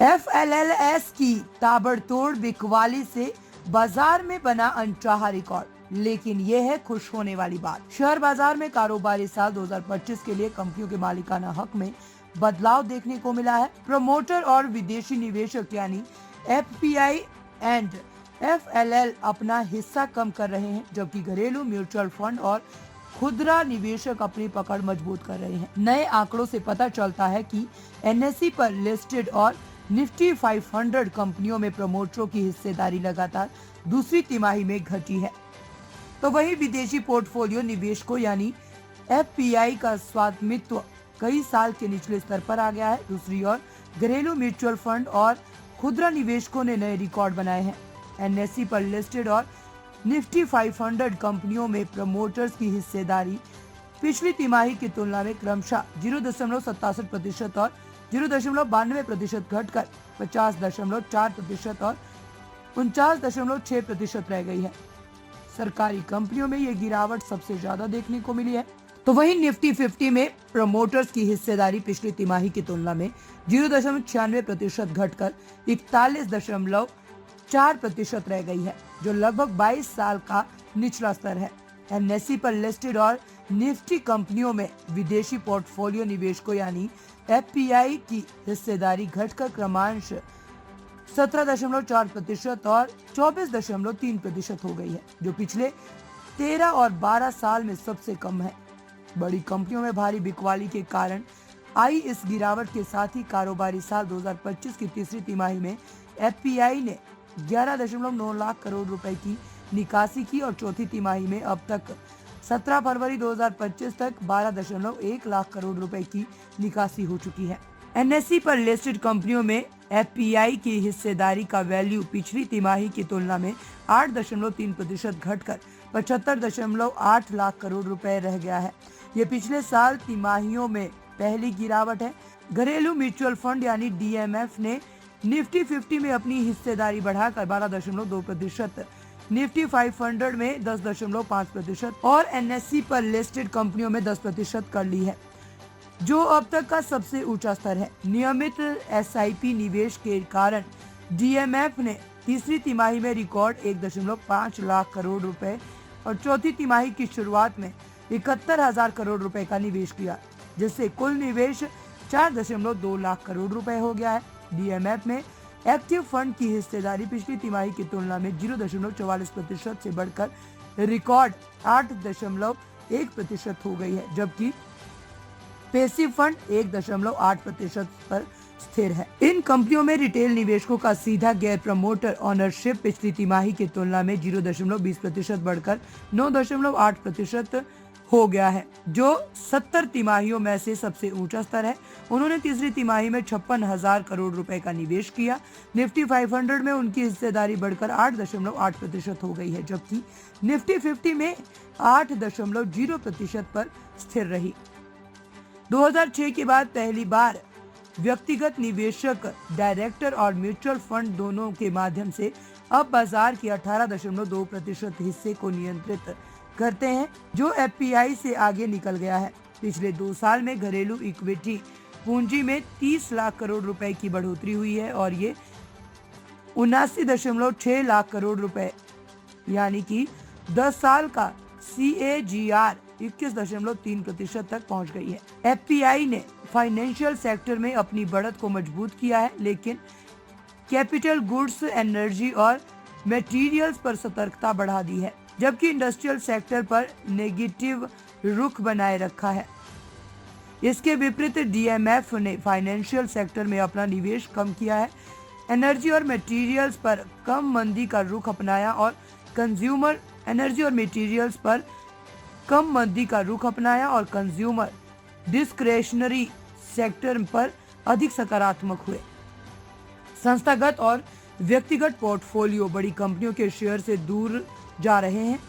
FLLS की ताबड़तोड़ बिकवाली से बाजार में बना अनचाहा रिकॉर्ड, लेकिन यह है खुश होने वाली बात। शेयर बाजार में कारोबारी साल 2025 के लिए कंपनियों के मालिकाना हक में बदलाव देखने को मिला है। प्रमोटर और विदेशी निवेशक यानी FPI एंड FLL अपना हिस्सा कम कर रहे हैं, जबकि घरेलू म्यूचुअल फंड और खुदरा निवेशक अपनी पकड़ मजबूत कर रहे हैं। नए आंकड़ों से पता चलता है कि NSE पर लिस्टेड और निफ्टी 500 कंपनियों में प्रमोटरों की हिस्सेदारी लगातार दूसरी तिमाही में घटी है, तो वहीं विदेशी पोर्टफोलियो निवेशकों यानी FPI का स्वामित्व कई साल के निचले स्तर पर आ गया है। दूसरी ओर घरेलू म्यूचुअल फंड और खुदरा निवेशकों ने नए रिकॉर्ड बनाए हैं। NSE पर लिस्टेड और निफ्टी 500 कंपनियों में प्रमोटर्स की हिस्सेदारी पिछली तिमाही की तुलना में क्रमशः 0.67% और 0.92% घटकर 50.4% और 49.6% रह गई है। सरकारी कंपनियों में ये गिरावट सबसे ज्यादा देखने को मिली है। तो वहीं निफ्टी 50 में प्रमोटर्स की हिस्सेदारी पिछली तिमाही की तुलना में 0.96% घटकर 41.4% रह गई है, जो लगभग 22 साल का निचला स्तर है। NSE पर लिस्टेड और निफ्टी कंपनियों में विदेशी पोर्टफोलियो निवेशकों यानी FPI की हिस्सेदारी घटकर क्रमशः 17.4% और 24.3% हो गई है, जो पिछले 13 और 12 साल में सबसे कम है। बड़ी कंपनियों में भारी बिकवाली के कारण आई इस गिरावट के साथ ही कारोबारी साल 2025 की तीसरी तिमाही में FPI ने 11.9 लाख करोड़ रुपए की निकासी की और चौथी तिमाही में अब तक 17 फरवरी 2025 तक 12.1 लाख करोड़ रुपए की निकासी हो चुकी है। NSE पर लिस्टेड कंपनियों में FPI की हिस्सेदारी का वैल्यू पिछली तिमाही की तुलना में 8.3% घटकर 75.8 लाख करोड़ रुपए रह गया है। ये पिछले साल तिमाहियों में पहली गिरावट है। घरेलू म्यूचुअल फंड यानी DMF ने निफ्टी 50 में अपनी हिस्सेदारी बढ़ाकर 12.2%, निफ्टी 500 में 10.5% और NSE पर लिस्टेड कंपनियों में 10% कर ली है, जो अब तक का सबसे ऊंचा स्तर है। नियमित SIP निवेश के कारण DMF ने तीसरी तिमाही में रिकॉर्ड 1.5 लाख करोड़ रुपए और चौथी तिमाही की शुरुआत में 71,000 करोड़ रुपए का निवेश किया, जिससे कुल निवेश 4.2 लाख करोड़ रुपए हो गया है। DMF में एक्टिव फंड की हिस्सेदारी पिछली तिमाही की तुलना में 0.44% से बढ़कर रिकॉर्ड 8.1% हो गई है, जबकि पैसिव फंड 1.8% पर स्थिर है। इन कंपनियों में रिटेल निवेशकों का सीधा गैर प्रमोटर ओनरशिप पिछली तिमाही की तुलना में 0.20% बढ़कर 9.8% हो गया है, जो 70 तिमाहियों में से सबसे ऊंचा स्तर है। उन्होंने तीसरी तिमाही में 56,000 करोड़ रुपए का निवेश किया। निफ्टी 500 में उनकी हिस्सेदारी बढ़कर 8.8% हो गई है, जबकि निफ्टी 50 में 8.0% पर स्थिर रही। 2006 के बाद पहली बार व्यक्तिगत निवेशक डायरेक्टर और म्यूचुअल फंड दोनों के माध्यम से अब बाजार के 18.2% हिस्से को नियंत्रित करते हैं, जो FPI से आगे निकल गया है। पिछले 2 साल में घरेलू इक्विटी पूंजी में 30 लाख करोड़ रुपए की बढ़ोतरी हुई है और ये 79.6 लाख करोड़ रुपए यानी कि 10 साल का CAGR 21.3% तक पहुंच गई है। FPI ने फाइनेंशियल सेक्टर में अपनी बढ़त को मजबूत किया है, लेकिन कैपिटल गुड्स, एनर्जी और मटेरियल्स पर सतर्कता बढ़ा दी है, जबकि इंडस्ट्रियल सेक्टर पर नेगेटिव रुख बनाए रखा है। इसके विपरीत DMF ने फाइनेंशियल सेक्टर में अपना निवेश कम किया है, एनर्जी और मटेरियल्स पर कम मंदी का रुख अपनाया और कंज्यूमर डिस्क्रेशनरी सेक्टर पर अधिक सकारात्मक हुए। संस्थागत और व्यक्तिगत पोर्टफोलियो बड़ी कंपनियों के शेयर से दूर जा रहे हैं।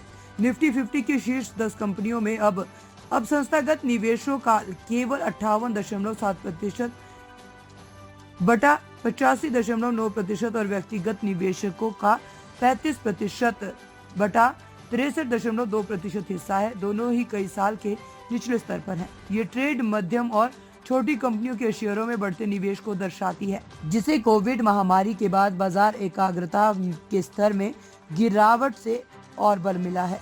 निफ्टी 50 की शीर्ष 10 कंपनियों में अब संस्थागत निवेशों का केवल 58.7% बटा 85.9% और व्यक्तिगत निवेशकों का 35% बटा 63.2% हिस्सा है। दोनों ही कई साल के निचले स्तर पर हैं। ये ट्रेड मध्यम और छोटी कंपनियों के शेयरों में बढ़ते निवेश को दर्शाती है, जिसे कोविड महामारी के बाद बाजार एकाग्रता के स्तर में गिरावट से और बल मिला है।